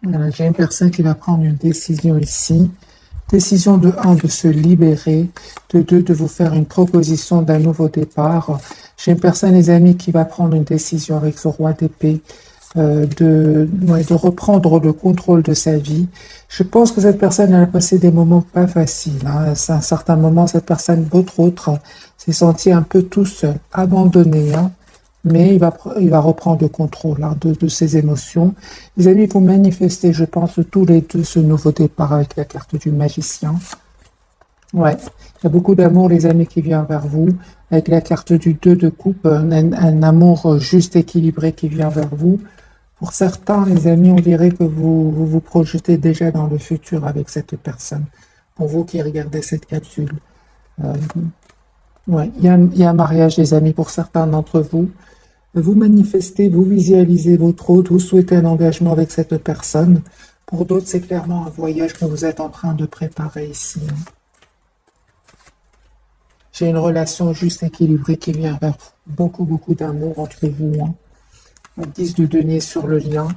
Voilà, j'ai une personne qui va prendre une décision ici. Décision de un, de se libérer, de deux, de vous faire une proposition d'un nouveau départ. J'ai une personne, les amis, qui va prendre une décision avec ce roi d'épée, de reprendre le contrôle de sa vie. Je pense que cette personne, elle a passé des moments pas faciles. Hein. À un certain moment, cette personne, votre autre, s'est senti un peu tout seul, abandonné. Hein. Mais il va reprendre le contrôle hein, de ses émotions. Les amis, vous manifestez, je pense, tous les deux ce nouveau départ avec la carte du magicien. Ouais, il y a beaucoup d'amour, les amis, qui vient vers vous. Avec la carte du 2 de coupe, un amour juste équilibré qui vient vers vous. Pour certains, les amis, on dirait que vous projetez déjà dans le futur avec cette personne. Pour vous qui regardez cette capsule. Euh, ouais, il y a un mariage, les amis, pour certains d'entre vous. Vous manifestez, vous visualisez votre hôte, vous souhaitez un engagement avec cette personne. Pour d'autres, c'est clairement un voyage que vous êtes en train de préparer ici. J'ai une relation juste équilibrée qui vient vers vous. Beaucoup, beaucoup d'amour entre vous. Hein. 10 de denier sur le lien.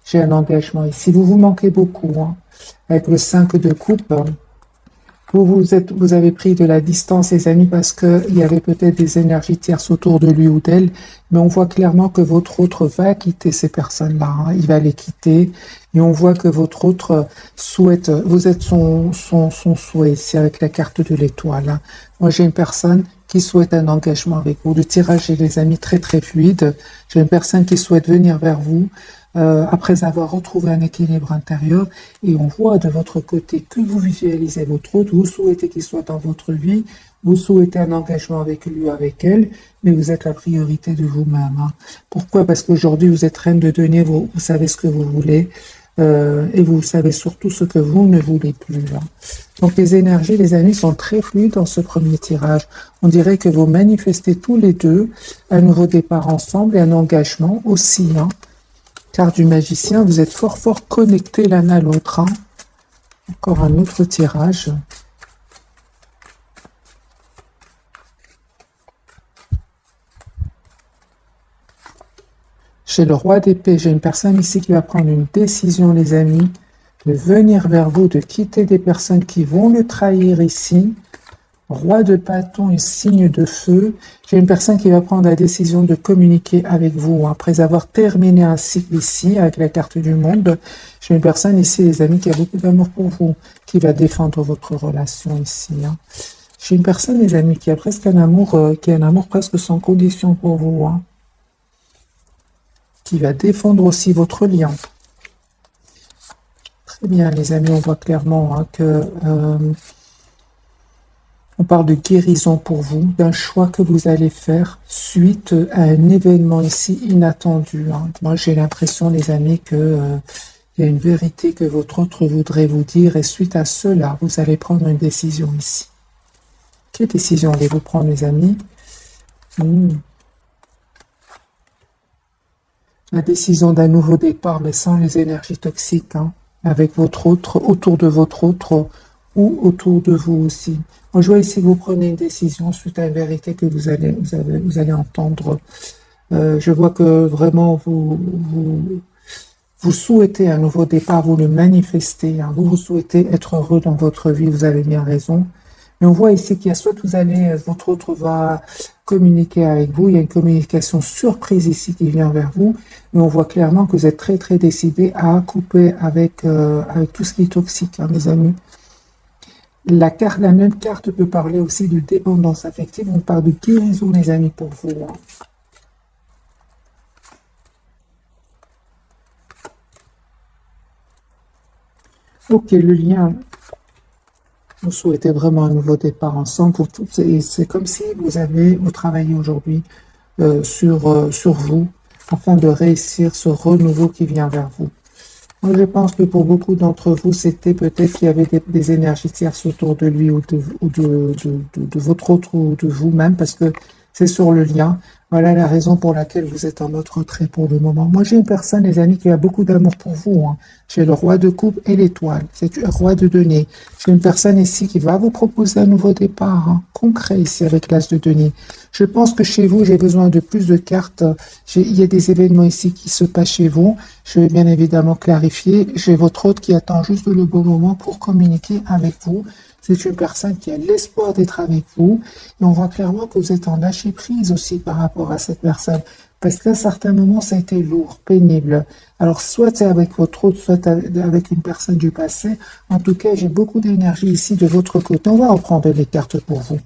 J'ai un engagement ici. Vous vous manquez beaucoup. Hein. Avec le 5 de coupe, vous avez pris de la distance, les amis, parce qu'il y avait peut-être des énergies tierces autour de lui ou d'elle, mais on voit clairement que votre autre va quitter ces personnes-là. Hein. Il va les quitter, et on voit que votre autre souhaite, vous êtes son souhait ici avec la carte de l'étoile. Hein. Moi, j'ai une personne qui souhaite un engagement avec vous. Le tirage est, les amis, très très fluide. J'ai une personne qui souhaite venir vers vous, après avoir retrouvé un équilibre intérieur, et on voit de votre côté que vous visualisez votre autre, vous souhaitez qu'il soit dans votre vie, vous souhaitez un engagement avec lui ou avec elle, mais vous êtes la priorité de vous-même. Hein. Pourquoi? Parce qu'aujourd'hui, vous êtes reine de denier, vous savez ce que vous voulez, et vous savez surtout ce que vous ne voulez plus. Hein. Donc les énergies, les amis, sont très fluides dans ce premier tirage. On dirait que vous manifestez tous les deux un nouveau départ ensemble et un engagement aussi. Hein. Carte du magicien, vous êtes fort fort connectés l'un à l'autre. Hein. Encore un autre tirage. J'ai le roi d'épée, j'ai une personne ici qui va prendre une décision, les amis, de venir vers vous, de quitter des personnes qui vont le trahir ici. Roi de bâton et signe de feu. J'ai une personne qui va prendre la décision de communiquer avec vous après avoir terminé un cycle ici avec la carte du monde. J'ai une personne ici, les amis, qui a beaucoup d'amour pour vous, qui va défendre votre relation ici. Hein. J'ai une personne, les amis, qui a presque un amour, qui a un amour presque sans condition pour vous, hein, qui va défendre aussi votre lien. Très bien, les amis, on voit clairement hein, que on parle de guérison pour vous, d'un choix que vous allez faire suite à un événement ici inattendu. Hein. Moi, j'ai l'impression, les amis, que il y a une vérité que votre autre voudrait vous dire et suite à cela, vous allez prendre une décision ici. Quelle décision allez-vous prendre, les amis? La décision d'un nouveau départ, mais sans les énergies toxiques, hein, avec votre autre, autour de votre autre ou autour de vous aussi. Moi, je vois ici que vous prenez une décision suite à une vérité que vous allez entendre. Je vois que vraiment vous souhaitez un nouveau départ, vous le manifestez, hein, vous souhaitez être heureux dans votre vie, vous avez bien raison. Mais on voit ici qu'il y a soit votre autre va communiquer avec vous, il y a une communication surprise ici qui vient vers vous, mais on voit clairement que vous êtes très très décidé à couper avec tout ce qui est toxique, hein, mes amis. La même carte peut parler aussi de dépendance affective, on parle de guérison, les amis, pour vous. Hein. Ok, le lien. Vous souhaitez vraiment un nouveau départ ensemble. C'est comme si vous travaillez aujourd'hui sur vous afin de réussir ce renouveau qui vient vers vous. Moi, je pense que pour beaucoup d'entre vous, c'était peut-être qu'il y avait des énergies tierces autour de lui ou de votre autre ou de vous-même, parce que c'est sur le lien. Voilà la raison pour laquelle vous êtes en mode retrait pour le moment. Moi, j'ai une personne, les amis, qui a beaucoup d'amour pour vous, hein. J'ai le roi de coupe et l'étoile. C'est le roi de denier. J'ai une personne ici qui va vous proposer un nouveau départ, hein, concret ici avec l'as de denier. Je pense que chez vous, j'ai besoin de plus de cartes. Il y a des événements ici qui se passent chez vous. Je vais bien évidemment clarifier. J'ai votre hôte qui attend juste le bon moment pour communiquer avec vous. C'est une personne qui a l'espoir d'être avec vous. Et on voit clairement que vous êtes en lâcher prise aussi par rapport à cette personne. Parce qu'à certains moments, ça a été lourd, pénible. Alors, soit c'est avec votre autre, soit avec une personne du passé. En tout cas, j'ai beaucoup d'énergie ici de votre côté. On va reprendre les cartes pour vous.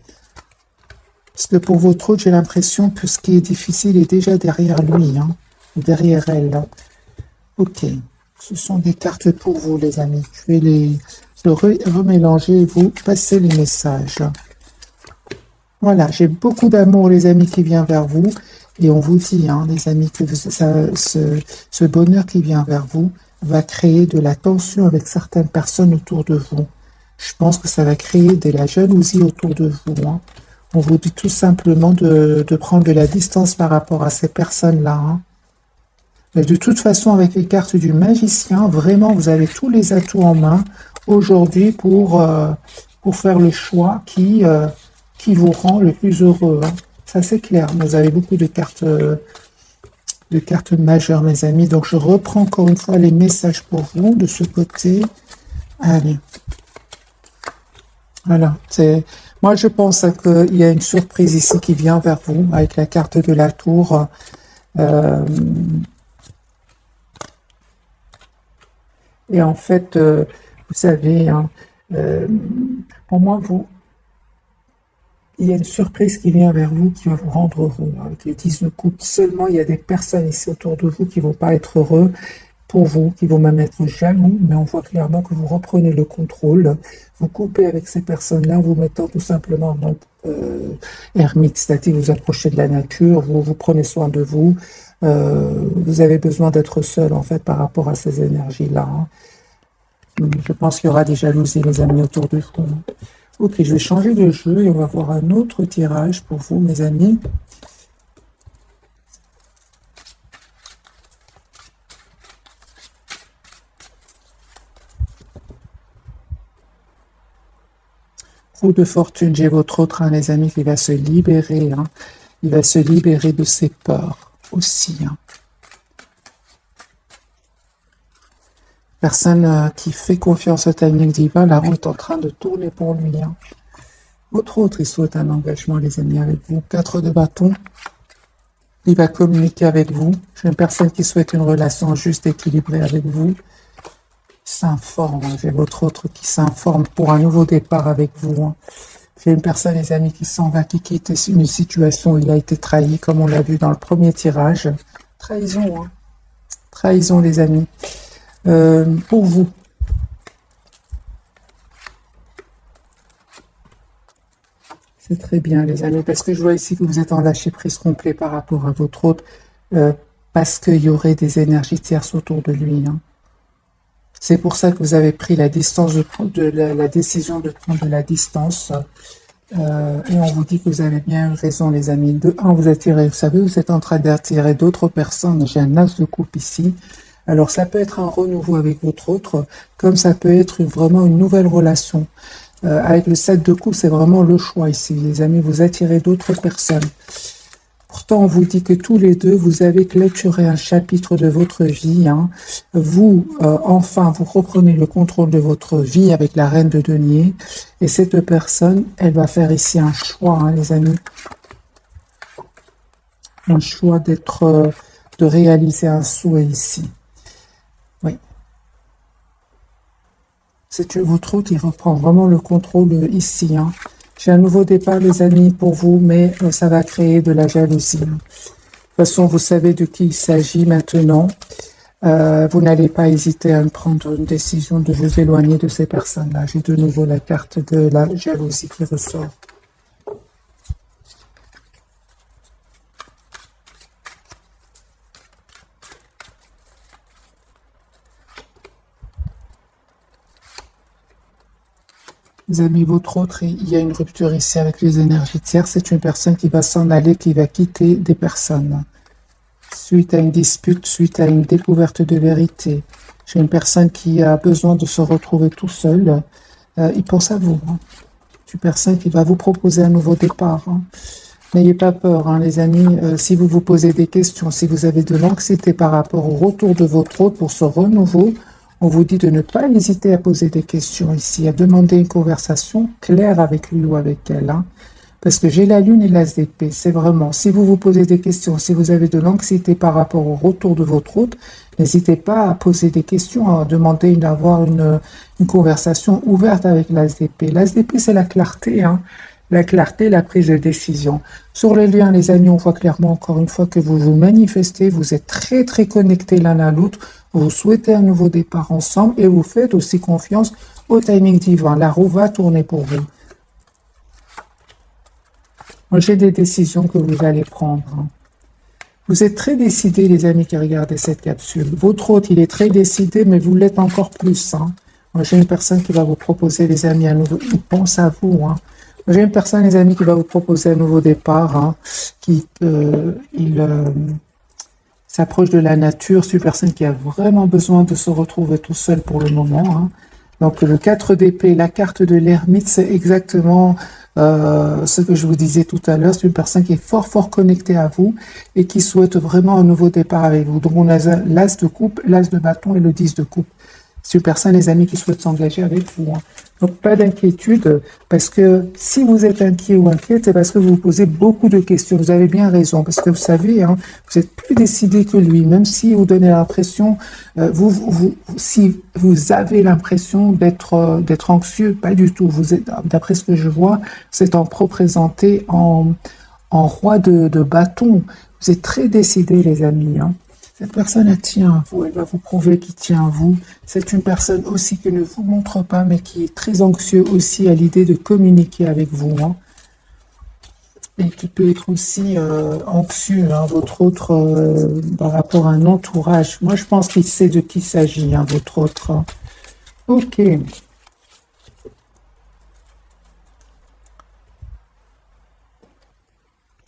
Parce que pour votre autre, j'ai l'impression que ce qui est difficile est déjà derrière lui, hein, derrière elle. Là. Ok. Ce sont des cartes pour vous, les amis. Je vais les remélanger et vous passer les messages. Voilà, j'ai beaucoup d'amour, les amis, qui vient vers vous. Et on vous dit, hein, les amis, que ce bonheur qui vient vers vous va créer de la tension avec certaines personnes autour de vous. Je pense que ça va créer de la jalousie autour de vous, hein. On vous dit tout simplement de prendre de la distance par rapport à ces personnes-là, hein. Mais de toute façon, avec les cartes du magicien, vraiment, vous avez tous les atouts en main aujourd'hui pour faire le choix qui vous rend le plus heureux, hein. Ça, c'est clair. Vous avez beaucoup de cartes majeures, mes amis. Donc, je reprends encore une fois les messages pour vous de ce côté. Allez. Voilà. Moi, je pense qu'il y a une surprise ici qui vient vers vous avec la carte de la tour. Et en fait, vous savez, hein, euh, pour moi, il y a une surprise qui vient vers vous qui va vous rendre heureux. Avec les 10 de coupe, seulement il y a des personnes ici autour de vous qui ne vont pas être heureux pour vous, qui vont même être jaloux, mais on voit clairement que vous reprenez le contrôle, vous coupez avec ces personnes-là, vous mettant tout simplement en mode ermite, c'est-à-dire vous approchez de la nature, vous prenez soin de vous, vous avez besoin d'être seul en fait par rapport à ces énergies-là, hein. Je pense qu'il y aura des jalousies, les amis, autour de vous. Ok, je vais changer de jeu et on va voir un autre tirage pour vous, mes amis. Roue de fortune, j'ai votre autre, hein, les amis, qui va se libérer, hein. Il va se libérer de ses peurs aussi, hein. Personne qui fait confiance au timing divin, la roue est en train de tourner pour lui, hein. Votre autre, il souhaite un engagement, les amis, avec vous. 4 de bâton. Il va communiquer avec vous. J'ai une personne qui souhaite une relation juste, équilibrée avec vous. S'informe, hein. J'ai votre autre qui s'informe pour un nouveau départ avec vous, hein. J'ai une personne, les amis, qui s'en va, qui quitte une situation où il a été trahi, comme on l'a vu dans le premier tirage. Trahison, hein. Trahison, les amis. Pour vous. C'est très bien, les amis, parce que je vois ici que vous êtes en lâcher-prise complet par rapport à votre autre, parce qu'il y aurait des énergies tierces autour de lui, hein. C'est pour ça que vous avez pris la distance la décision de prendre de la distance. Et on vous dit que vous avez bien eu raison, les amis. De un, vous attirez, vous savez, vous êtes en train d'attirer d'autres personnes. J'ai un as de coupe ici. Alors, ça peut être un renouveau avec votre autre, comme ça peut être vraiment une nouvelle relation. Avec le 7 de coupe, c'est vraiment le choix ici, les amis. Vous attirez d'autres personnes. Pourtant, on vous dit que tous les deux, vous avez clôturé un chapitre de votre vie, hein. Vous, enfin, vous reprenez le contrôle de votre vie avec la reine de denier. Et cette personne, elle va faire ici un choix, hein, les amis. Un choix de réaliser un souhait ici. Oui. C'est votre autre qui reprend vraiment le contrôle ici, hein. J'ai un nouveau départ, les amis, pour vous, mais ça va créer de la jalousie. De toute façon, vous savez de qui il s'agit maintenant. Vous n'allez pas hésiter à prendre une décision de vous éloigner de ces personnes-là. J'ai de nouveau la carte de la jalousie qui ressort. Les amis, votre autre, il y a une rupture ici avec les énergies tierces. C'est une personne qui va s'en aller, qui va quitter des personnes. Suite à une dispute, suite à une découverte de vérité. J'ai une personne qui a besoin de se retrouver tout seul. Il pense à vous. C'est une personne qui va vous proposer un nouveau départ. N'ayez pas peur, les amis. Si vous vous posez des questions, si vous avez de l'anxiété par rapport au retour de votre hôte pour ce renouveau, on vous dit de ne pas hésiter à poser des questions ici, à demander une conversation claire avec lui ou avec elle. Parce que j'ai la lune et l'as d'épée. C'est vraiment, si vous vous posez des questions, si vous avez de l'anxiété par rapport au retour de votre hôte, n'hésitez pas à poser des questions, à demander d'avoir une conversation ouverte avec l'as d'épée. L'as d'épée, c'est la clarté, la clarté, la prise de décision. Sur les liens, les amis, on voit clairement encore une fois que vous vous manifestez, vous êtes très très connectés l'un à l'autre, vous souhaitez un nouveau départ ensemble et vous faites aussi confiance au timing divin. La roue va tourner pour vous. J'ai des décisions que vous allez prendre. Vous êtes très décidés, les amis qui regardent cette capsule. Votre hôte, il est très décidé, mais vous l'êtes encore plus. J'ai une personne qui va vous proposer, les amis, un nouveau... Il pense à vous. J'ai une personne, les amis, qui va vous proposer un nouveau départ, qui s'approche de la nature. C'est une personne qui a vraiment besoin de se retrouver tout seul pour le moment. Donc, le 4 d'épée, la carte de l'ermite, c'est exactement ce que je vous disais tout à l'heure. C'est une personne qui est fort, fort connectée à vous et qui souhaite vraiment un nouveau départ avec vous. Donc, on a l'as de coupe, l'as de bâton et le 10 de coupe. C'est une personne, les amis, qui souhaite s'engager avec vous. Donc, pas d'inquiétude, parce que si vous êtes inquiet ou inquiète, c'est parce que vous vous posez beaucoup de questions. Vous avez bien raison, parce que vous savez, vous êtes plus décidé que lui, même si vous donnez l'impression, si vous avez l'impression d'être anxieux, pas du tout. Vous êtes, d'après ce que je vois, vous êtes représenté en roi de bâton. Vous êtes très décidé, les amis. Cette personne, elle tient à vous, elle va vous prouver qu'il tient à vous. C'est une personne aussi qui ne vous montre pas, mais qui est très anxieux aussi à l'idée de communiquer avec vous. Et qui peut être aussi anxieux, votre autre, par rapport à un entourage. Moi, je pense qu'il sait de qui il s'agit, votre autre. Ok.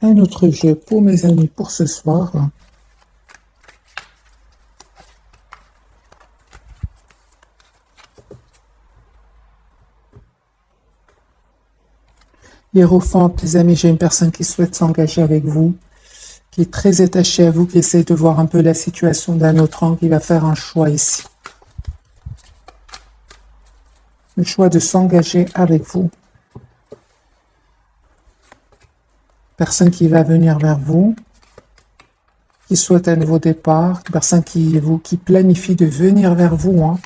Un autre jeu pour mes amis pour ce soir. Hiérophante, les amis, j'ai une personne qui souhaite s'engager avec vous, qui est très attachée à vous, qui essaie de voir un peu la situation d'un autre angle, qui va faire un choix ici. Le choix de s'engager avec vous. Personne qui va venir vers vous, qui souhaite un nouveau départ, personne qui planifie de venir vers vous.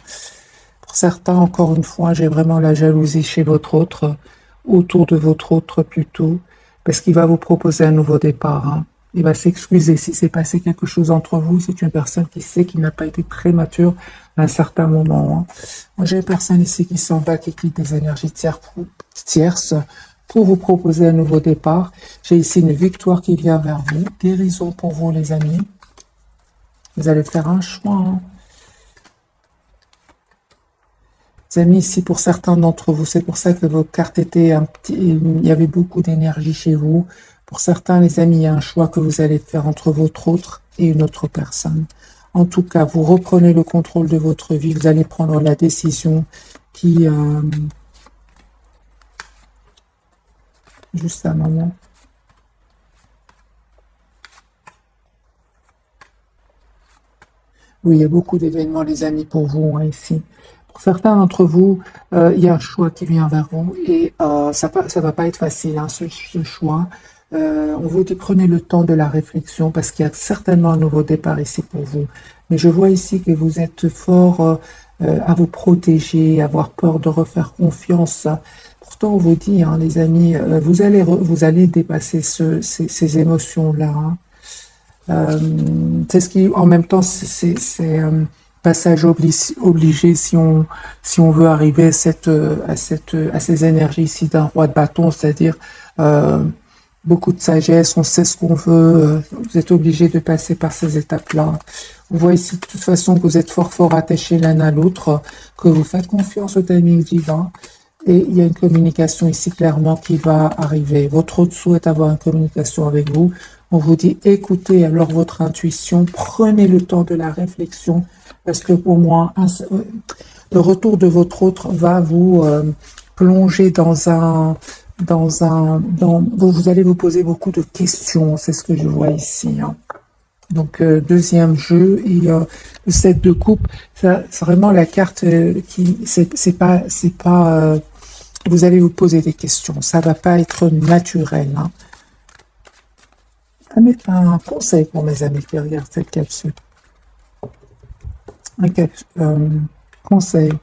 Pour certains, encore une fois, j'ai vraiment la jalousie chez votre autre, autour de votre autre plutôt, parce qu'il va vous proposer un nouveau départ. Il va s'excuser si c'est passé quelque chose entre vous. C'est une personne qui sait qu'il n'a pas été très mature à un certain moment. Moi, j'ai une personne ici qui s'en va, qui quitte des énergies tierces pour vous proposer un nouveau départ. J'ai ici une victoire qui vient vers vous. Guérison pour vous, les amis. Vous allez faire un choix. Les amis, ici, pour certains d'entre vous, c'est pour ça que vos cartes étaient il y avait beaucoup d'énergie chez vous. Pour certains, les amis, il y a un choix que vous allez faire entre votre autre et une autre personne. En tout cas, vous reprenez le contrôle de votre vie. Vous allez prendre la décision qui... Juste un moment. Oui, il y a beaucoup d'événements, les amis, pour vous, ici. Pour certains d'entre vous, il y a un choix qui vient vers vous et ça va pas être facile, ce choix. On vous dit prenez le temps de la réflexion parce qu'il y a certainement un nouveau départ ici pour vous. Mais je vois ici que vous êtes fort à vous protéger, à avoir peur de refaire confiance. Pourtant, on vous dit, les amis, vous allez dépasser ces émotions-là. C'est ce qui, en même temps, c'est passage obligé si on veut arriver à ces énergies ici d'un roi de bâton, c'est-à-dire beaucoup de sagesse, on sait ce qu'on veut, vous êtes obligé de passer par ces étapes-là. On voit ici de toute façon que vous êtes fort attachés l'un à l'autre, que vous faites confiance au timing divin Et il y a une communication ici clairement qui va arriver. Votre autre souhaite avoir une communication avec vous. On vous dit écoutez alors votre intuition, prenez le temps de la réflexion, parce que pour moi, le retour de votre autre va vous plonger vous allez vous poser beaucoup de questions, c'est ce que je vois ici. Hein. Donc deuxième jeu et le 7 de coupe, c'est vraiment la carte qui c'est pas vous allez vous poser des questions, ça va pas être naturel. Hein. Un conseil pour mes amis qui regardent cette capsule. Conseil.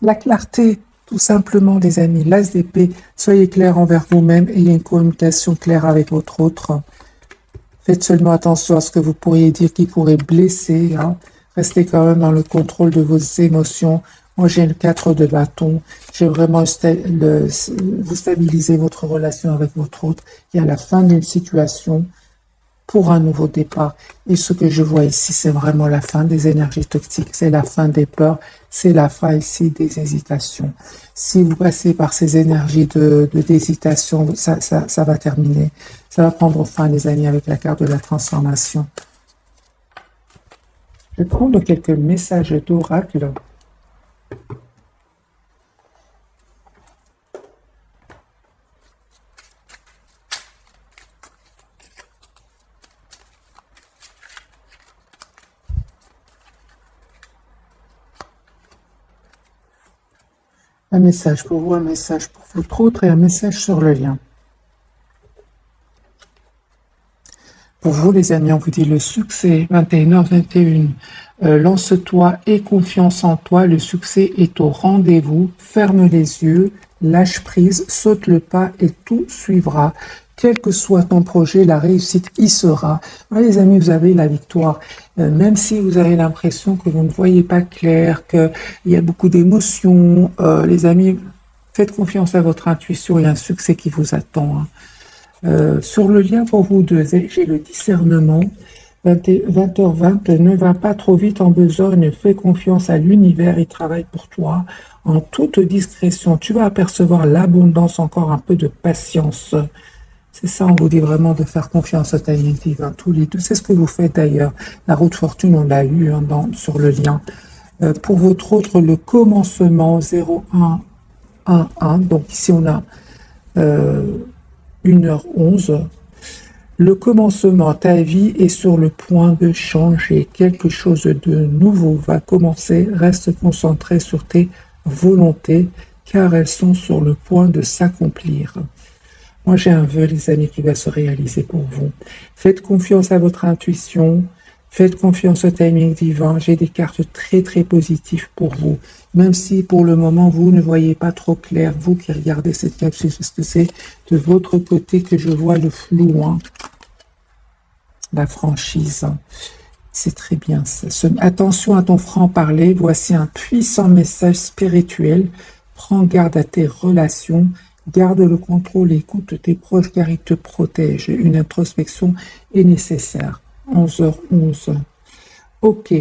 La clarté, tout simplement, les amis. L'as d'épée, soyez clairs envers vous-même et ayez une communication claire avec votre autre. Faites seulement attention à ce que vous pourriez dire qui pourrait blesser. Hein. Restez quand même dans le contrôle de vos émotions. Moi, j'ai le 4 de bâton. J'ai vraiment vous stabiliser votre relation avec votre autre. Et à la fin d'une situation, pour un nouveau départ. Et ce que je vois ici, c'est vraiment la fin des énergies toxiques, c'est la fin des peurs, c'est la fin ici des hésitations. Si vous passez par ces énergies d'hésitation, ça va terminer. Ça va prendre fin, les amis, avec la carte de la transformation. Je vais prendre quelques messages d'oracle. Un message pour vous, un message pour votre autre et un message sur le lien. Pour vous, les amis, on vous dit le succès, 21h21. Lance-toi et confiance en toi, le succès est au rendez-vous. Ferme les yeux, lâche prise, saute le pas et tout suivra. Quel que soit ton projet, la réussite y sera. Alors, les amis, vous avez la victoire. Même si vous avez l'impression que vous ne voyez pas clair, qu'il y a beaucoup d'émotions, les amis, faites confiance à votre intuition, il y a un succès qui vous attend. Hein. Sur le lien pour vous deux, j'ai le discernement. 20h20, ne va pas trop vite en besogne, fais confiance à l'univers, il travaille pour toi en toute discrétion. Tu vas apercevoir l'abondance, encore un peu de patience. C'est ça, on vous dit vraiment de faire confiance au timing divin, tous les deux. C'est ce que vous faites d'ailleurs. La roue de fortune, on l'a eu hein, sur le lien. Pour votre autre, le commencement 0111. Donc ici, on a 1h11. Le commencement, ta vie est sur le point de changer. Quelque chose de nouveau va commencer. Reste concentré sur tes volontés, car elles sont sur le point de s'accomplir. Moi, j'ai un vœu, les amis, qui va se réaliser pour vous. Faites confiance à votre intuition. Faites confiance au timing divin. J'ai des cartes très, très positives pour vous. Même si, pour le moment, vous ne voyez pas trop clair, vous qui regardez cette capsule, parce que c'est de votre côté que je vois le flou, hein. La franchise. C'est très bien ça. Attention à ton franc-parler. Voici un puissant message spirituel. Prends garde à tes relations. Garde le contrôle, écoute tes proches car ils te protègent. Une introspection est nécessaire. 11h11. Ok.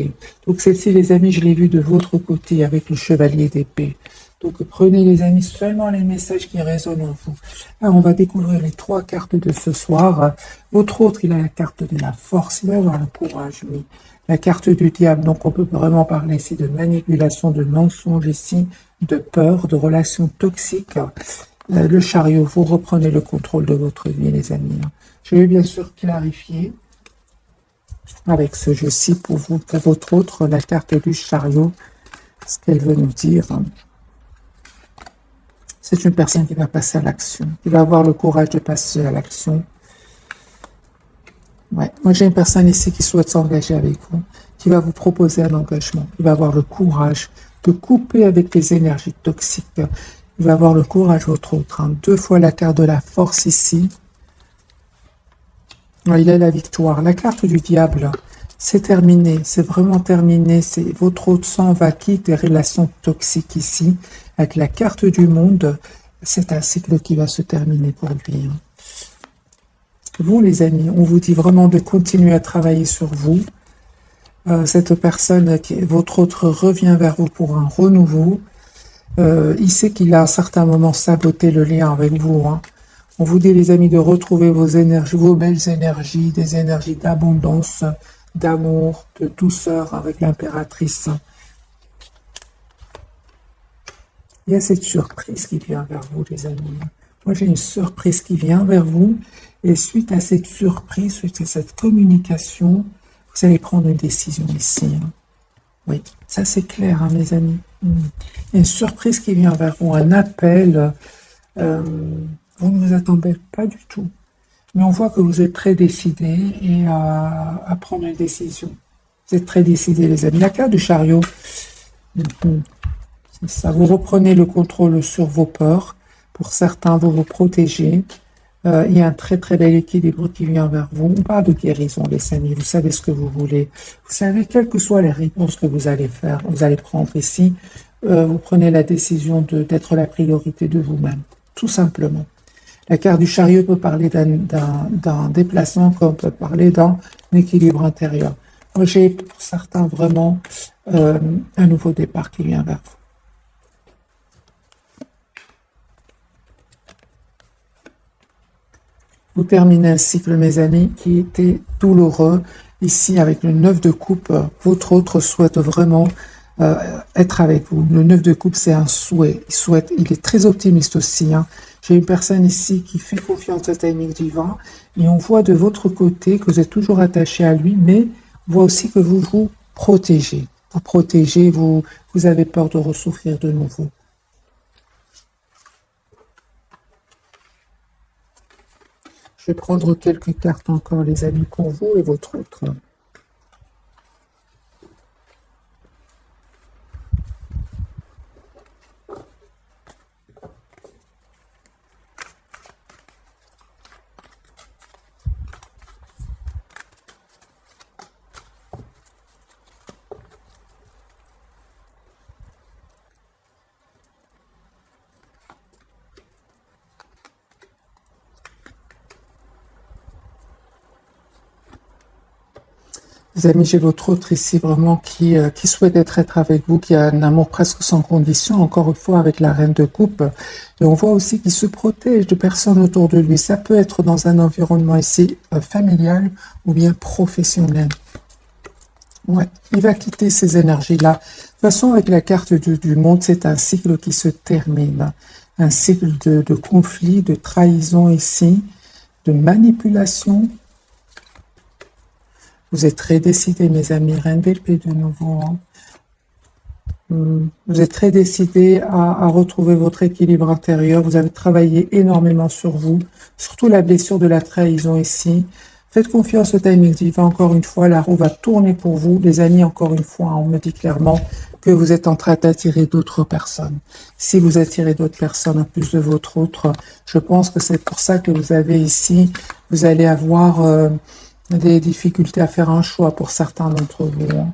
Donc celle-ci, les amis, je l'ai vue de votre côté avec le chevalier d'épée. Donc prenez, les amis, seulement les messages qui résonnent en vous. Là, on va découvrir les 3 cartes de ce soir. Votre autre, il a la carte de la force. Il va avoir le courage, lui. La carte du diable. Donc on peut vraiment parler ici de manipulation, de mensonge ici, de peur, de relations toxiques. Le chariot, vous reprenez le contrôle de votre vie, les amis. Je vais bien sûr clarifier avec ce jeu-ci pour vous, pour votre autre, la carte du chariot, ce qu'elle veut nous dire. C'est une personne qui va passer à l'action, qui va avoir le courage de passer à l'action. Ouais. Moi, j'ai une personne ici qui souhaite s'engager avec vous, qui va vous proposer un engagement, qui va avoir le courage de couper avec les énergies toxiques. Il va avoir le courage, votre autre. Hein. 2 fois la carte de la force ici. Il a la victoire. La carte du diable, c'est terminé. C'est vraiment terminé. C'est votre autre sang va quitter des relations toxiques ici. Avec la carte du monde, c'est un cycle qui va se terminer pour lui. Hein. Vous, les amis, on vous dit vraiment de continuer à travailler sur vous. Cette personne, votre autre, revient vers vous pour un renouveau. Il sait qu'il a à un certain moment saboté le lien avec vous, hein. On vous dit, les amis, de retrouver vos énergies, vos belles énergies, des énergies d'abondance, d'amour, de douceur avec l'impératrice. Il y a cette surprise qui vient vers vous, les amis. Moi, j'ai une surprise qui vient vers vous. Et suite à cette surprise, suite à cette communication, vous allez prendre une décision ici, hein. Oui, ça c'est clair, hein, mes amis. Il y a une surprise qui vient vers vous, un appel. Vous ne vous attendez pas du tout. Mais on voit que vous êtes très décidés et à prendre une décision. Vous êtes très décidés, les amis. La carte du chariot, c'est ça. Vous reprenez le contrôle sur vos peurs. Pour certains, vous vous protégez. Il y a un très très bel équilibre qui vient vers vous. On parle de guérison, les amis. Vous savez ce que vous voulez. Vous savez, quelles que soient les réponses que vous allez faire, vous allez prendre ici, vous prenez la décision d'être la priorité de vous-même, tout simplement. La carte du chariot peut parler d'un déplacement, comme peut parler d'un équilibre intérieur. Moi, j'ai pour certains vraiment un nouveau départ qui vient vers vous. Vous terminez un cycle, mes amis, qui était douloureux. Ici, avec le 9 de coupe, votre autre souhaite vraiment être avec vous. Le 9 de coupe, c'est un souhait. Il est très optimiste aussi, hein. J'ai une personne ici qui fait confiance au timing divin et on voit de votre côté que vous êtes toujours attaché à lui, mais on voit aussi que vous vous protégez. Vous protégez, vous avez peur de ressouffrir de nouveau. Je vais prendre quelques cartes encore, les amis, pour vous et votre autre. Les amis, j'ai votre autre ici vraiment qui souhaite être avec vous, qui a un amour presque sans condition, encore une fois avec la reine de coupe. Et on voit aussi qu'il se protège de personnes autour de lui. Ça peut être dans un environnement ici familial ou bien professionnel. Ouais, il va quitter ces énergies-là. De toute façon, avec la carte du monde, c'est un cycle qui se termine. Un cycle de conflit, de trahison ici, de manipulation. Vous êtes très décidés, mes amis. Reine d'épée de nouveau, hein. Vous êtes très décidés à retrouver votre équilibre intérieur. Vous avez travaillé énormément sur vous, surtout la blessure de la trahison ici. Faites confiance au timing divin. Encore une fois, la roue va tourner pour vous. Les amis, encore une fois, on me dit clairement que vous êtes en train d'attirer d'autres personnes. Si vous attirez d'autres personnes en plus de votre autre, je pense que c'est pour ça que vous avez ici, vous allez avoir des difficultés à faire un choix pour certains d'entre vous, hein.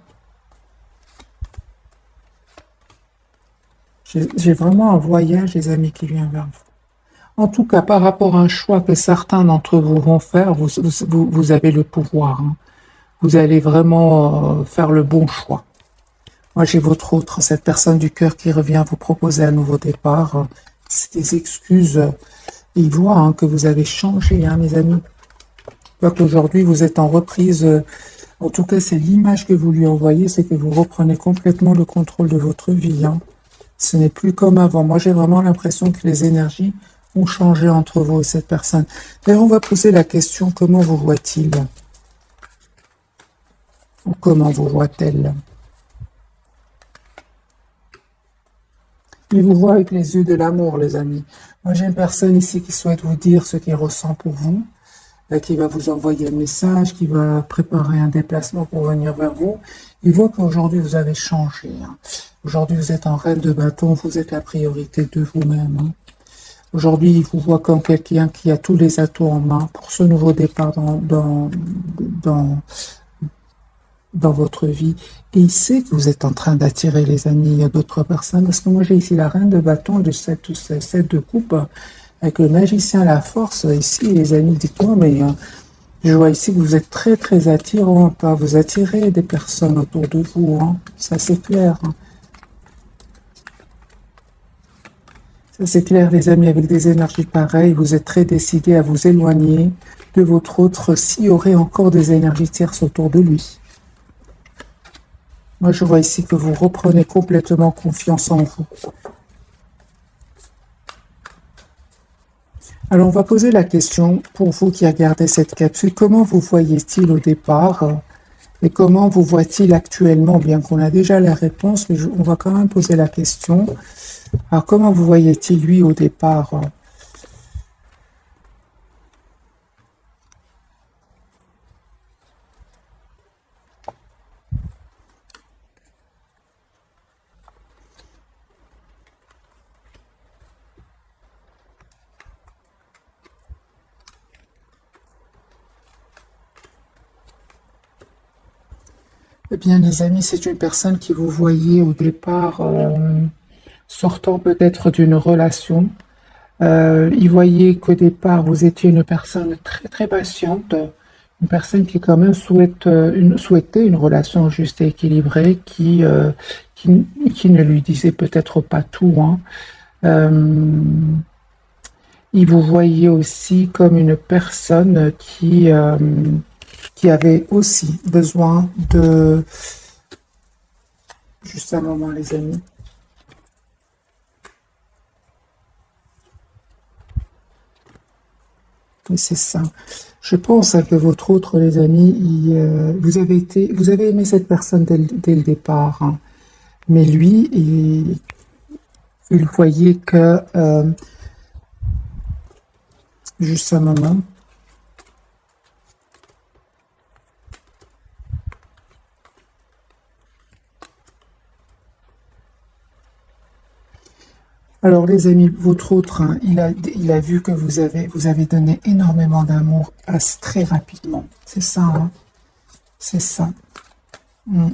J'ai vraiment un voyage, les amis, qui vient vers vous. En tout cas, par rapport à un choix que certains d'entre vous vont faire, vous avez le pouvoir, hein. Vous allez vraiment faire le bon choix. Moi, j'ai votre autre, cette personne du cœur qui revient vous proposer un nouveau départ. C'est des excuses. Il voit, hein, que vous avez changé, hein, mes amis. Qu'aujourd'hui vous êtes en reprise, en tout cas c'est l'image que vous lui envoyez, c'est que vous reprenez complètement le contrôle de votre vie, hein. Ce n'est plus comme avant. Moi j'ai vraiment l'impression que les énergies ont changé entre vous et cette personne. D'ailleurs on va poser la question, comment vous voit-il? Ou comment vous voit-elle? Il vous voit avec les yeux de l'amour, les amis. Moi j'ai une personne ici qui souhaite vous dire ce qu'il ressent pour vous, qui va vous envoyer un message, qui va préparer un déplacement pour venir vers vous. Il voit qu'aujourd'hui, vous avez changé, hein. Aujourd'hui, vous êtes en reine de bâton, vous êtes la priorité de vous-même, hein. Aujourd'hui, il vous voit comme quelqu'un qui a tous les atouts en main pour ce nouveau départ dans votre vie. Et il sait que vous êtes en train d'attirer, les amis, d'autres personnes. Parce que moi, j'ai ici la reine de bâton, le 7 de coupe, avec le magicien, la force. Ici, les amis, dites-moi, mais je vois ici que vous êtes très, très attirant. Pas vous attirez des personnes autour de vous, hein. Ça, c'est clair, hein. Ça, c'est clair, les amis, avec des énergies pareilles, vous êtes très décidés à vous éloigner de votre autre s'il y aurait encore des énergies tierces autour de lui. Moi, je vois ici que vous reprenez complètement confiance en vous. Alors, on va poser la question, pour vous qui regardez cette capsule, comment vous voyez-t-il au départ et comment vous voit-il actuellement, bien qu'on a déjà la réponse, mais on va quand même poser la question. Alors, comment vous voyez-t-il lui au départ? Eh bien, les amis, c'est une personne qui vous voyait au départ sortant peut-être d'une relation. Il voyait qu'au départ, vous étiez une personne très très patiente, une personne qui quand même souhaitait une relation juste et équilibrée, qui ne lui disait peut-être pas tout, hein. Il vous voyait aussi comme une personne qui avait aussi besoin de... Juste un moment, les amis. Oui, c'est ça. Je pense que votre autre, les amis, vous avez aimé cette personne dès le départ, hein. Mais lui, il voyait que, juste un moment, alors les amis, votre autre, hein, il a vu que vous avez donné énormément d'amour très rapidement. C'est ça, hein, c'est ça. Mm.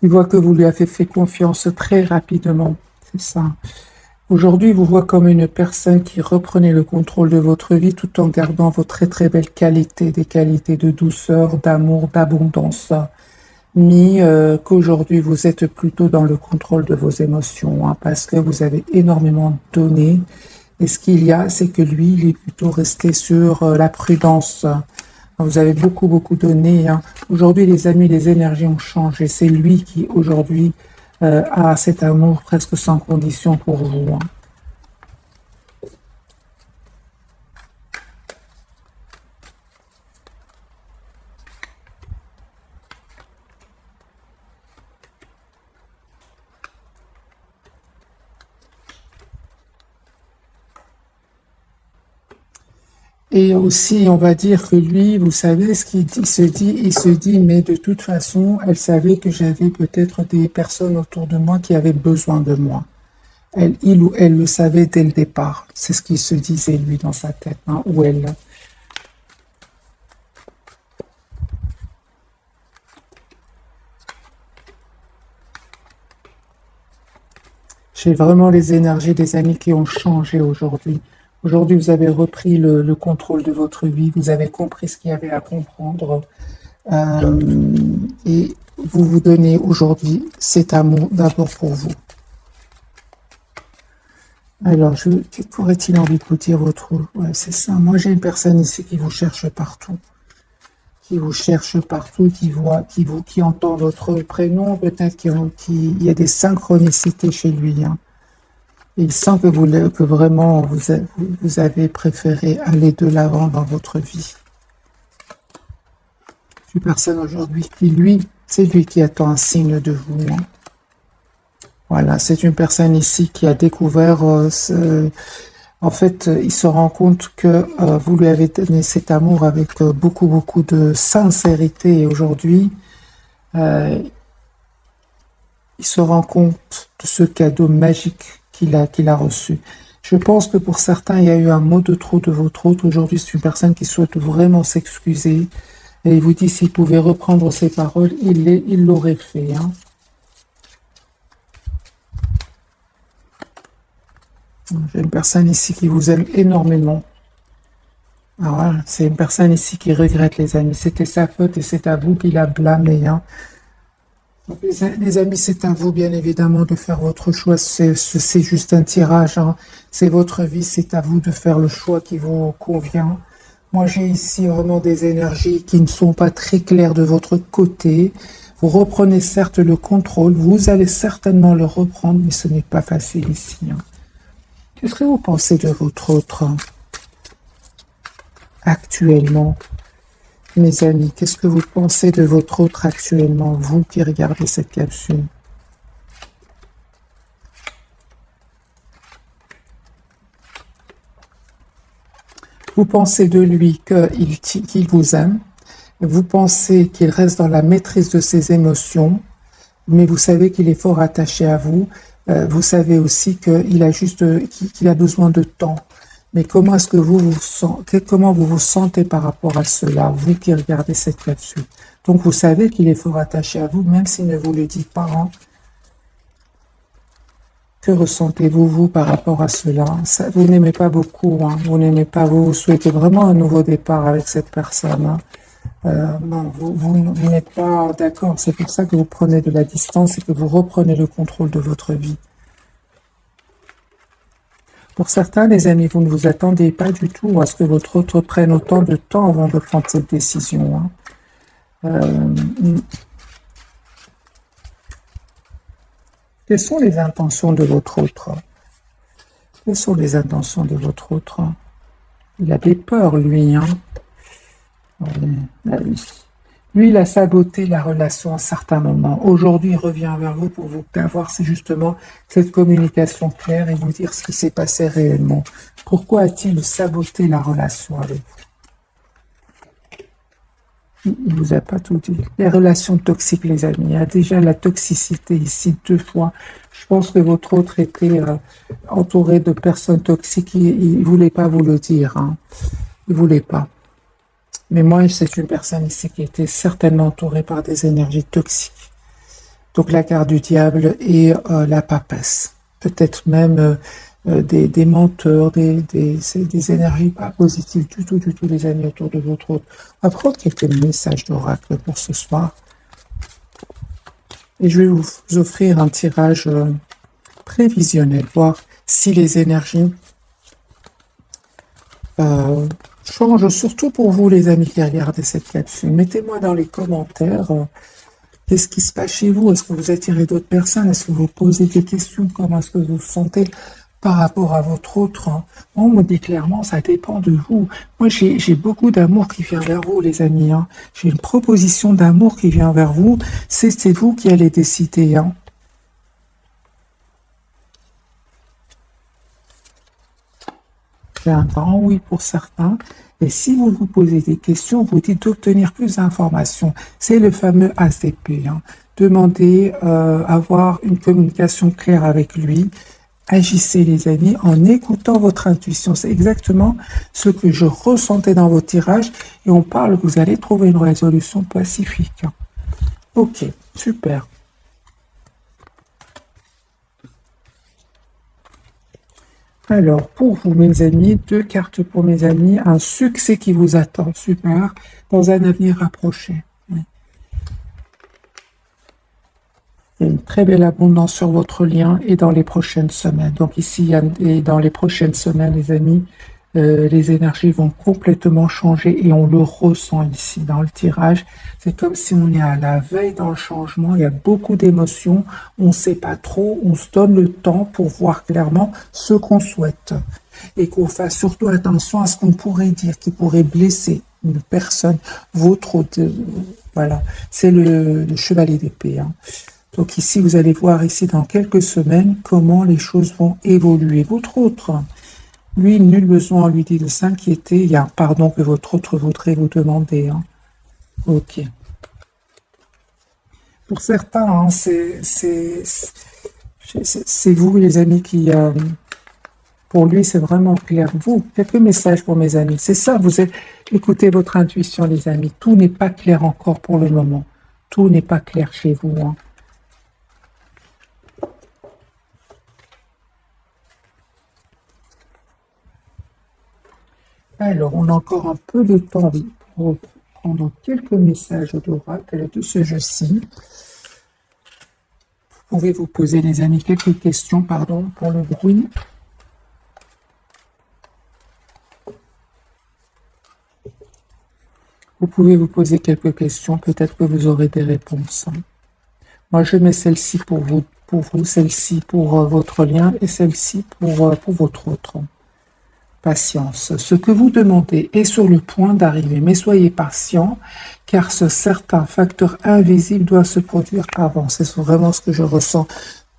Il voit que vous lui avez fait confiance très rapidement. C'est ça. Aujourd'hui, il vous voit comme une personne qui reprenait le contrôle de votre vie tout en gardant vos très très belles qualités, des qualités de douceur, d'amour, d'abondance. Mais qu'aujourd'hui, vous êtes plutôt dans le contrôle de vos émotions, hein, parce que vous avez énormément donné. Et ce qu'il y a, c'est que lui, il est plutôt resté sur la prudence. Vous avez beaucoup, beaucoup donné, hein. Aujourd'hui, les amis, les énergies ont changé. C'est lui qui, aujourd'hui, a cet amour presque sans condition pour vous, hein. Et aussi, on va dire que lui, vous savez, ce qu'il dit, il se dit, mais de toute façon, elle savait que j'avais peut-être des personnes autour de moi qui avaient besoin de moi. Il ou elle le savait dès le départ. C'est ce qu'il se disait, lui, dans sa tête, hein, ou elle. J'ai vraiment les énergies des amis qui ont changé aujourd'hui. Aujourd'hui, vous avez repris le contrôle de votre vie, vous avez compris ce qu'il y avait à comprendre, euh, et vous vous donnez aujourd'hui cet amour d'abord pour vous. Alors, que pourrait-il envie de vous dire votre... Ouais, c'est ça. Moi, j'ai une personne ici qui vous cherche partout. Qui vous cherche partout, qui voit, qui entend votre prénom. Peut-être qu'il y a des synchronicités chez lui, hein. Il sent que que vraiment vous avez préféré aller de l'avant dans votre vie. Une personne aujourd'hui qui, lui, c'est lui qui attend un signe de vous, hein. Voilà, c'est une personne ici qui a découvert en fait, il se rend compte que vous lui avez donné cet amour avec beaucoup, beaucoup de sincérité. Et aujourd'hui, euh, il se rend compte de ce cadeau magique qu'il a reçu. Je pense que pour certains, il y a eu un mot de trop de votre autre. Aujourd'hui, c'est une personne qui souhaite vraiment s'excuser. Et il vous dit s'il pouvait reprendre ses paroles, il l'aurait fait, hein. J'ai une personne ici qui vous aime énormément. Alors, voilà, c'est une personne ici qui regrette, les amis. C'était sa faute et c'est à vous qu'il a blâmé, hein. Donc, les amis, c'est à vous, bien évidemment, de faire votre choix. C'est juste un tirage, hein. C'est votre vie, c'est à vous de faire le choix qui vous convient. Moi, j'ai ici vraiment des énergies qui ne sont pas très claires de votre côté. Vous reprenez certes le contrôle, vous allez certainement le reprendre, mais ce n'est pas facile ici, hein. Qu'est-ce que vous pensez de votre autre, hein, actuellement? Mes amis, qu'est-ce que vous pensez de votre autre actuellement, vous qui regardez cette capsule? Vous pensez de lui qu'il vous aime, vous pensez qu'il reste dans la maîtrise de ses émotions, mais vous savez qu'il est fort attaché à vous. Vous savez aussi qu'il a besoin de temps. Mais comment est-ce que comment vous vous sentez par rapport à cela, vous qui regardez cette capsule? Donc vous savez qu'il est fort attaché à vous, même s'il ne vous le dit pas, hein. Que ressentez-vous, vous, par rapport à cela? Vous n'aimez pas beaucoup, hein. Vous n'aimez pas, vous souhaitez vraiment un nouveau départ avec cette personne, hein. Non, vous n'êtes pas d'accord. C'est pour ça que vous prenez de la distance et que vous reprenez le contrôle de votre vie. Pour certains, les amis, vous ne vous attendez pas du tout à ce que votre autre prenne autant de temps avant de prendre cette décision, hein. Quelles sont les intentions de votre autre? Quelles sont les intentions de votre autre? Il a des peurs, lui, hein. Oui. Lui, il a saboté la relation à certains moments. Aujourd'hui, il revient vers vous pour vous avoir justement cette communication claire et vous dire ce qui s'est passé réellement. Pourquoi a-t-il saboté la relation avec vous? Il ne vous a pas tout dit. Les relations toxiques, les amis. Il y a déjà la toxicité ici 2 fois. Je pense que votre autre était entouré de personnes toxiques. Il ne voulait pas vous le dire, hein. Il ne voulait pas. Mais moi, c'est une personne ici qui était certainement entourée par des énergies toxiques. Donc la carte du diable et la papesse. Peut-être même des menteurs, des énergies pas positives du tout, les amis autour de votre autre. On va prendre quelques messages d'oracle pour ce soir. Et je vais vous offrir un tirage prévisionnel, voir si les énergies changent, surtout pour vous, les amis qui regardez cette capsule. Mettez-moi dans les commentaires qu'est-ce qui se passe chez vous. Est-ce que vous attirez d'autres personnes? Est-ce que vous posez des questions? Comment est-ce que vous vous sentez par rapport à votre autre, hein? On me dit clairement, ça dépend de vous. Moi, j'ai beaucoup d'amour qui vient vers vous, les amis, hein. J'ai une proposition d'amour qui vient vers vous. C'est vous qui allez décider, hein. C'est un grand oui pour certains. Et si vous vous posez des questions, vous dites d'obtenir plus d'informations. C'est le fameux ACP, hein. Demandez avoir une communication claire avec lui. Agissez, les amis, en écoutant votre intuition. C'est exactement ce que je ressentais dans vos tirages. Et on parle que vous allez trouver une résolution pacifique. Ok, super. Alors, pour vous, mes amis, 2 cartes pour mes amis, un succès qui vous attend, super, dans un avenir rapproché. Il y a une très belle abondance sur votre lien et dans les prochaines semaines. Donc ici, et dans les prochaines semaines, les amis, les énergies vont complètement changer et on le ressent ici dans le tirage. C'est comme si on est à la veille dans le changement. Il y a beaucoup d'émotions. On ne sait pas trop. On se donne le temps pour voir clairement ce qu'on souhaite. Et qu'on fasse surtout attention à ce qu'on pourrait dire, qui pourrait blesser une personne, votre autre. Voilà, c'est le chevalier d'épée, hein. Donc ici, vous allez voir ici dans quelques semaines comment les choses vont évoluer. Votre autre, lui, nul besoin, on lui dit de s'inquiéter. Il y a un pardon que votre autre voudrait vous demander, hein. Ok. Pour certains, hein, c'est vous, les amis, qui... pour lui, c'est vraiment clair. Vous, quelques messages pour mes amis. C'est ça, écoutez votre intuition, les amis. Tout n'est pas clair encore pour le moment. Tout n'est pas clair chez vous, hein. Alors, on a encore un peu de temps pour prendre quelques messages d'oracle de ce jeu-ci. Vous pouvez vous poser, les amis, quelques questions, pardon, pour le bruit. Vous pouvez vous poser quelques questions, peut-être que vous aurez des réponses. Moi, je mets celle-ci pour vous, celle-ci pour votre lien et celle-ci pour votre autre. Patience. Ce que vous demandez est sur le point d'arriver, mais soyez patient, car ce certain facteur invisible doit se produire avant. C'est vraiment ce que je ressens.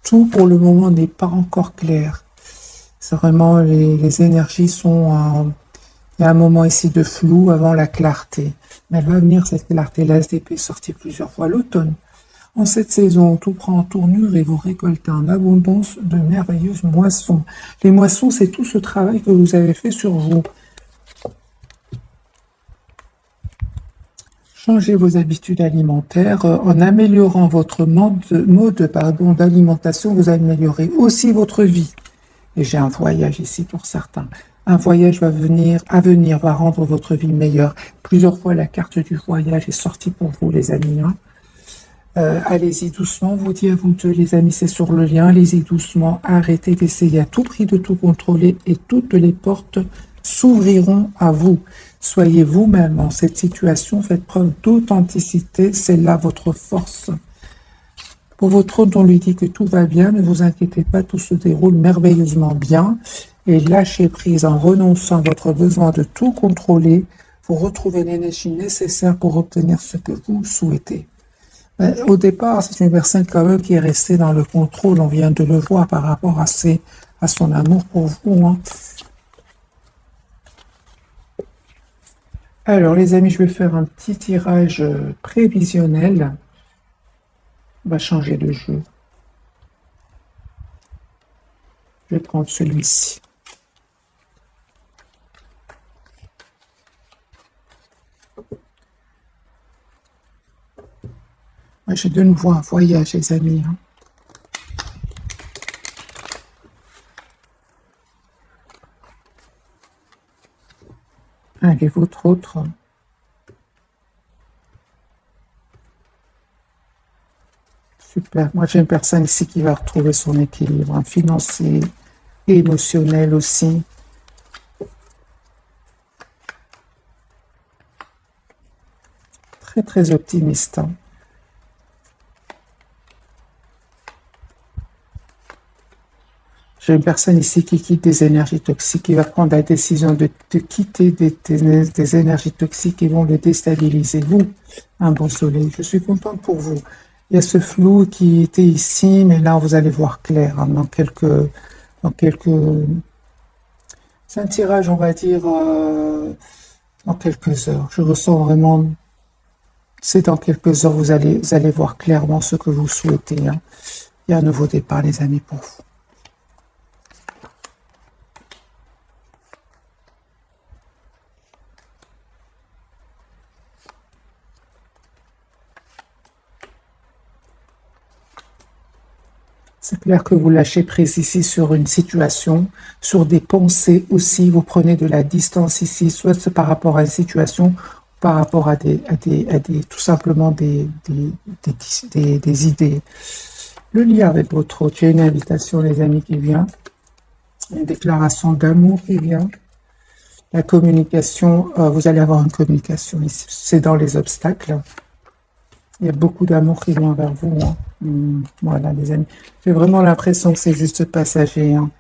Tout pour le moment n'est pas encore clair. C'est vraiment les énergies sont... il y a un moment ici de flou avant la clarté. Mais elle va venir, cette clarté. L'ASDP est sortie plusieurs fois l'automne. En cette saison, tout prend en tournure et vous récoltez en abondance de merveilleuses moissons. Les moissons, c'est tout ce travail que vous avez fait sur vous. Changez vos habitudes alimentaires. En améliorant votre mode d'alimentation, vous améliorez aussi votre vie. Et j'ai un voyage ici pour certains. Un voyage à venir va rendre votre vie meilleure. Plusieurs fois, la carte du voyage est sortie pour vous, les amis. Allez-y doucement, vous dites à vous deux, les amis, c'est sur le lien. Allez-y doucement, arrêtez d'essayer à tout prix de tout contrôler et toutes les portes s'ouvriront à vous. Soyez vous-même en cette situation, faites preuve d'authenticité, c'est là votre force. Pour votre autre, on lui dit que tout va bien, ne vous inquiétez pas, tout se déroule merveilleusement bien. Et lâchez prise en renonçant à votre besoin de tout contrôler, vous retrouvez l'énergie nécessaire pour obtenir ce que vous souhaitez. Au départ, c'est une personne quand même qui est restée dans le contrôle, on vient de le voir par rapport à son amour pour vous. Hein. Alors les amis, je vais faire un petit tirage prévisionnel. On va changer de jeu. Je vais prendre celui-ci. J'ai de nouveau un voyage, les amis. Hein. Allez, votre autre. Super. Moi, j'ai une personne ici qui va retrouver son équilibre hein, financier et émotionnel aussi. Très, très optimiste. Hein. J'ai une personne ici qui quitte des énergies toxiques, qui va prendre la décision de quitter des énergies toxiques qui vont le déstabiliser. Vous, un bon soleil, je suis contente pour vous. Il y a ce flou qui était ici, mais là, vous allez voir clair hein, dans quelques... C'est un tirage, on va dire, dans quelques heures. Je ressens vraiment... C'est dans quelques heures, vous allez voir clairement ce que vous souhaitez. Hein. Il y a un nouveau départ, les amis, pour vous. C'est clair que vous lâchez prise ici sur une situation, sur des pensées aussi. Vous prenez de la distance ici, soit par rapport à une situation, par rapport à tout simplement des idées. Le lien avec votre autre, il y a une invitation, les amis, qui vient. Une déclaration d'amour qui vient. La communication, vous allez avoir une communication ici. C'est dans les obstacles. Il y a beaucoup d'amour qui vient vers vous. Hein. Voilà, les amis. J'ai vraiment l'impression que c'est juste passager. Hein.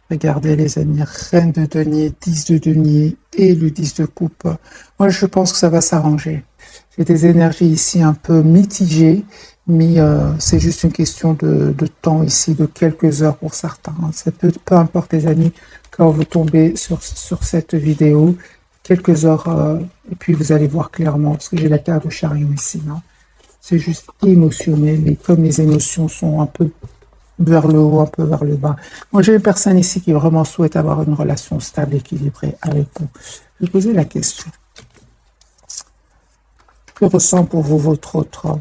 Regardez, les amis. Reine de denier, 10 de denier et le 10 de coupe. Moi, je pense que ça va s'arranger. J'ai des énergies ici un peu mitigées, mais c'est juste une question de temps ici, de quelques heures pour certains. Hein. Ça peu importe, les amis, quand vous tombez sur cette vidéo, quelques heures, et puis vous allez voir clairement, parce que j'ai la carte de chariot ici. Hein. C'est juste émotionnel et comme les émotions sont un peu vers le haut, un peu vers le bas. Moi, j'ai une personne ici qui vraiment souhaite avoir une relation stable, équilibrée avec vous. Je vais poser la question. Que ressent pour vous votre autre?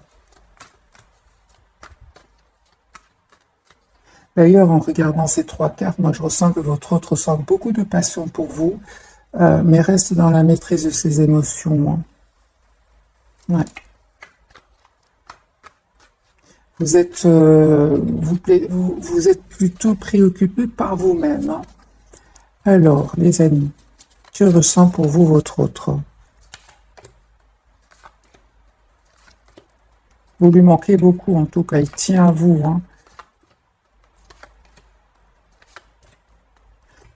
D'ailleurs, en regardant ces trois cartes, moi, je ressens que votre autre ressent beaucoup de passion pour vous. mais reste dans la maîtrise de ses émotions. Hein. Ouais. Vous êtes, vous êtes plutôt préoccupé par vous-même. Hein. Alors, les amis, que ressent pour vous votre autre? Vous lui manquez beaucoup, en tout cas, il tient à vous. Hein.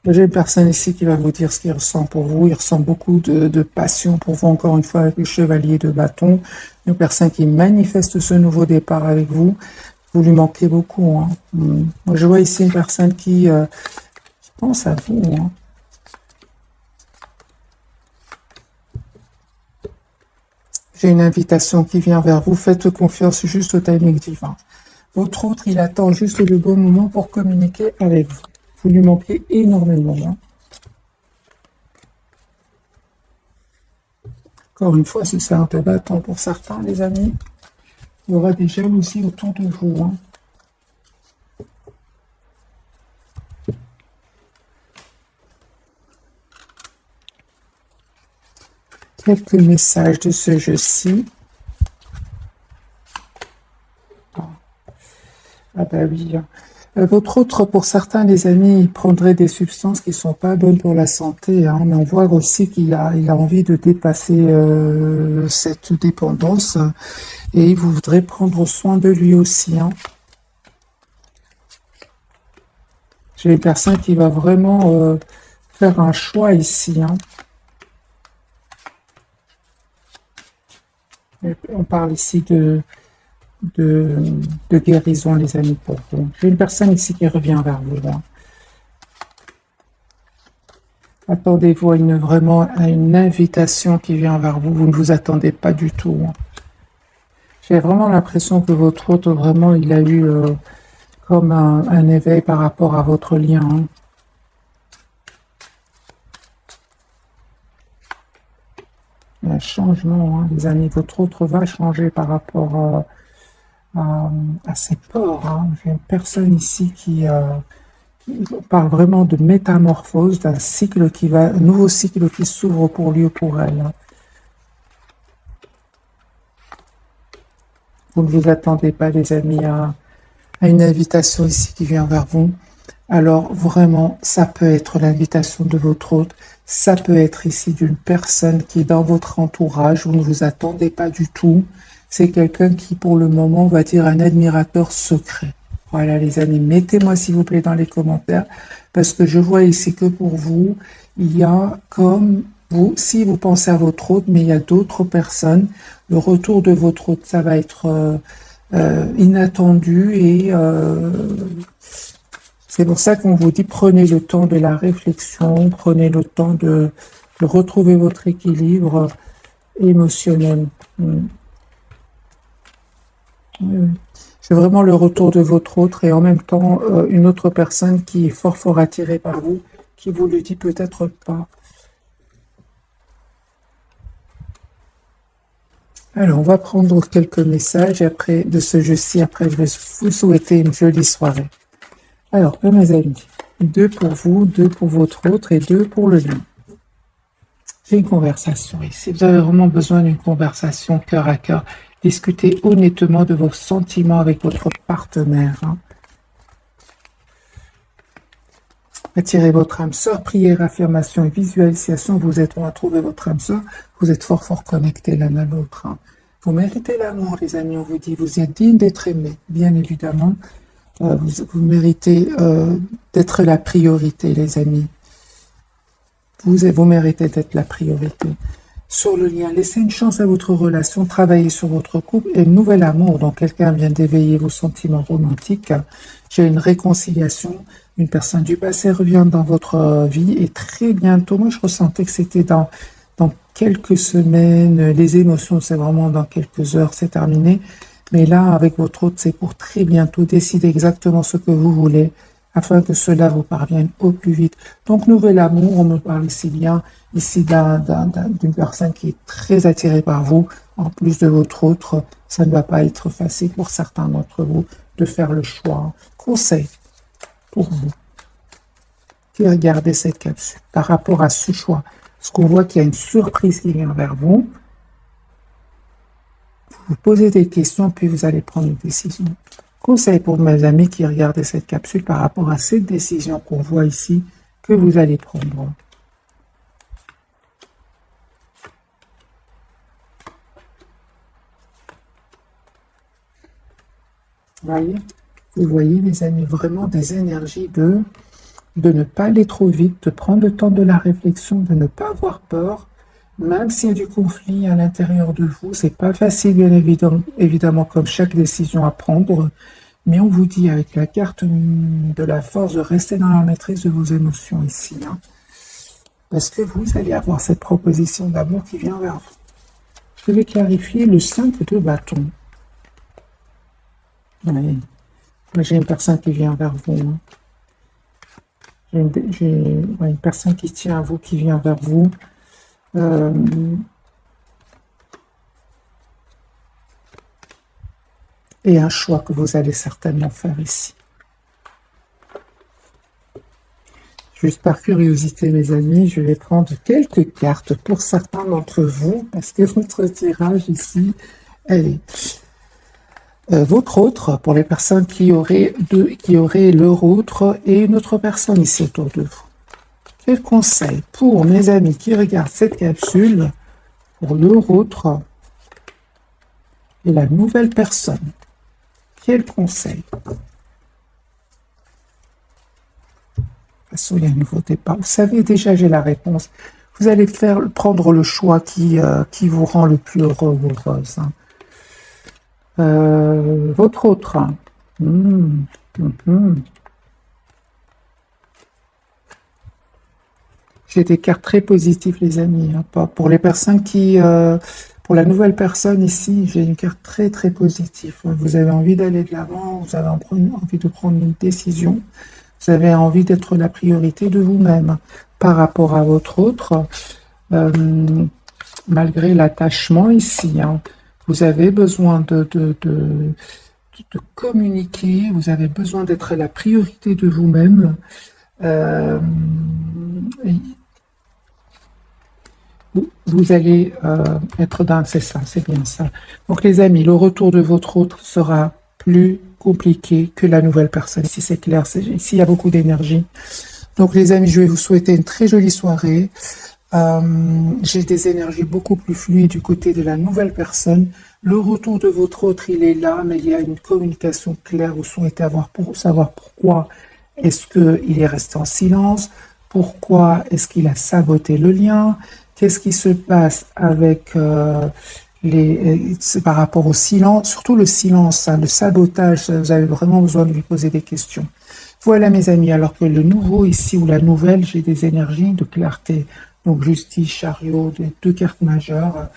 J'ai une personne ici qui va vous dire ce qu'il ressent pour vous. Il ressent beaucoup de passion pour vous, encore une fois, avec le chevalier de bâton. Une personne qui manifeste ce nouveau départ avec vous. Vous lui manquez beaucoup. Hein. Moi, je vois ici une personne qui pense à vous. Hein. J'ai une invitation qui vient vers vous. Faites confiance juste au timing divin. Votre autre, il attend juste le bon moment pour communiquer avec vous. Vous lui manquez énormément. Hein. Encore une fois, c'est un de bâton pour certains, les amis. Il y aura des jalousies autour de vous. Hein. Quelques messages de ce jeu-ci. Ah bah oui. Votre autre, pour certains, les amis, il prendrait des substances qui sont pas bonnes pour la santé. Hein, mais on voit aussi qu'il il a envie de dépasser cette dépendance et il voudrait prendre soin de lui aussi. Hein. J'ai une personne qui va vraiment faire un choix ici. Hein. On parle ici de guérison, les amis, pour vous. J'ai une personne ici qui revient vers vous. Hein. Attendez-vous à une invitation qui vient vers vous. Vous ne vous attendez pas du tout. Hein. J'ai vraiment l'impression que votre hôte, vraiment, il a eu comme un éveil par rapport à votre lien. Hein. Un changement, hein, les amis. Votre autre va changer par rapport à ses peurs. Hein. J'ai une personne ici qui parle vraiment de métamorphose, d'un cycle un nouveau cycle qui s'ouvre pour lui ou pour elle. Hein. Vous ne vous attendez pas, les amis, à une invitation ici qui vient vers vous. Alors vraiment, ça peut être l'invitation de votre hôte, ça peut être ici d'une personne qui est dans votre entourage, vous ne vous attendez pas du tout. C'est quelqu'un qui, pour le moment, va dire un admirateur secret. Voilà, les amis, mettez-moi s'il vous plaît dans les commentaires, parce que je vois ici que pour vous, il y a comme vous, si vous pensez à votre hôte, mais il y a d'autres personnes, le retour de votre hôte, ça va être inattendu et c'est pour ça qu'on vous dit prenez le temps de la réflexion, prenez le temps de retrouver votre équilibre émotionnel. C'est vraiment le retour de votre autre et en même temps une autre personne qui est fort attirée par vous, qui vous le dit peut-être pas. Alors, on va prendre quelques messages après de ce jeu-ci. Après, je vais vous souhaiter une jolie soirée. Alors, mes amis, 2 pour vous, 2 pour votre autre et 2 pour le lien. J'ai une conversation ici. Vous avez vraiment besoin d'une conversation cœur à cœur. Discutez honnêtement de vos sentiments avec votre partenaire. Hein. Attirez votre âme sœur, prière, affirmation et visualisation. Vous êtes bon à trouver votre âme sœur. Vous êtes fort connectés l'un à l'autre. Hein. Vous méritez l'amour, les amis. On vous dit, vous êtes digne d'être aimé, bien évidemment. Vous méritez d'être la priorité, les amis. Vous méritez d'être la priorité. Sur le lien, laissez une chance à votre relation, travaillez sur votre couple et nouvel amour. Donc, quelqu'un vient d'éveiller vos sentiments romantiques. J'ai une réconciliation. Une personne du passé revient dans votre vie et très bientôt, moi je ressentais que c'était dans quelques semaines, les émotions c'est vraiment dans quelques heures, c'est terminé. Mais là, avec votre hôte, c'est pour très bientôt. Décidez exactement ce que vous voulez afin que cela vous parvienne au plus vite. Donc, nouvel amour, on me parle ici bien, ici d'une personne qui est très attirée par vous, en plus de votre autre. Ça ne va pas être facile pour certains d'entre vous de faire le choix. Conseil pour vous qui regardez cette capsule par rapport à ce choix. Parce qu'on voit qu'il y a une surprise qui vient vers vous. Vous posez des questions, puis vous allez prendre une décision. Conseil pour mes amis qui regardent cette capsule par rapport à cette décision qu'on voit ici, que vous allez prendre. Vous voyez, les amis, vraiment des énergies de ne pas aller trop vite, de prendre le temps de la réflexion, de ne pas avoir peur, même s'il y a du conflit à l'intérieur de vous. C'est pas facile, bien évidemment, comme chaque décision à prendre, mais on vous dit avec la carte de la force de rester dans la maîtrise de vos émotions ici, hein, parce que vous allez avoir cette proposition d'amour qui vient vers vous. Je vais clarifier le 5 de bâton. Oui. J'ai une personne qui vient vers vous. Hein. J'ai une personne qui tient à vous, qui vient vers vous. Et un choix que vous allez certainement faire ici. Juste par curiosité, mes amis, je vais prendre quelques cartes pour certains d'entre vous, parce que votre tirage ici, elle est... votre autre, pour les personnes qui auraient leur autre et une autre personne ici autour de vous. Quel conseil pour mes amis qui regardent cette capsule, pour leur autre et la nouvelle personne? Quel conseil? De toute façon, il y a un nouveau départ. Vous savez, déjà, j'ai la réponse. Vous allez prendre le choix qui vous rend le plus heureux ou heureuse. Hein. Votre autre. J'ai des cartes très positives, les amis. Hein. Pour les personnes qui... pour la nouvelle personne ici, j'ai une carte très, très positive. Vous avez envie d'aller de l'avant, vous avez envie de prendre une décision. Vous avez envie d'être la priorité de vous-même par rapport à votre autre. Malgré l'attachement ici, hein. Vous avez besoin de communiquer, vous avez besoin d'être la priorité de vous-même. Vous allez être dans... C'est ça, c'est bien ça. Donc les amis, le retour de votre autre sera plus compliqué que la nouvelle personne. Ici c'est clair, ici il y a beaucoup d'énergie. Donc les amis, je vais vous souhaiter une très jolie soirée. J'ai des énergies beaucoup plus fluides du côté de la nouvelle personne. Le retour de votre autre, il est là, mais il y a une communication claire. Vous souhaitez avoir pour savoir pourquoi est-ce qu'il est resté en silence, pourquoi est-ce qu'il a saboté le lien, qu'est-ce qui se passe avec par rapport au silence, surtout le silence, hein, le sabotage, vous avez vraiment besoin de lui poser des questions. Voilà mes amis, alors que le nouveau ici ou la nouvelle, j'ai des énergies de clarté. Donc justice, chariot, deux cartes majeures.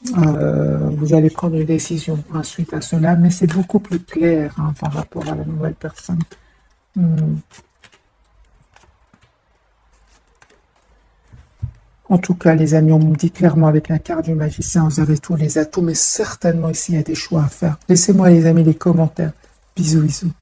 Vous allez prendre une décision ensuite à cela, mais c'est beaucoup plus clair hein, par rapport à la nouvelle personne. En tout cas, les amis, on me dit clairement avec la carte du magicien, vous avez tous les atouts, mais certainement ici, il y a des choix à faire. Laissez-moi, les amis, les commentaires. Bisous, bisous.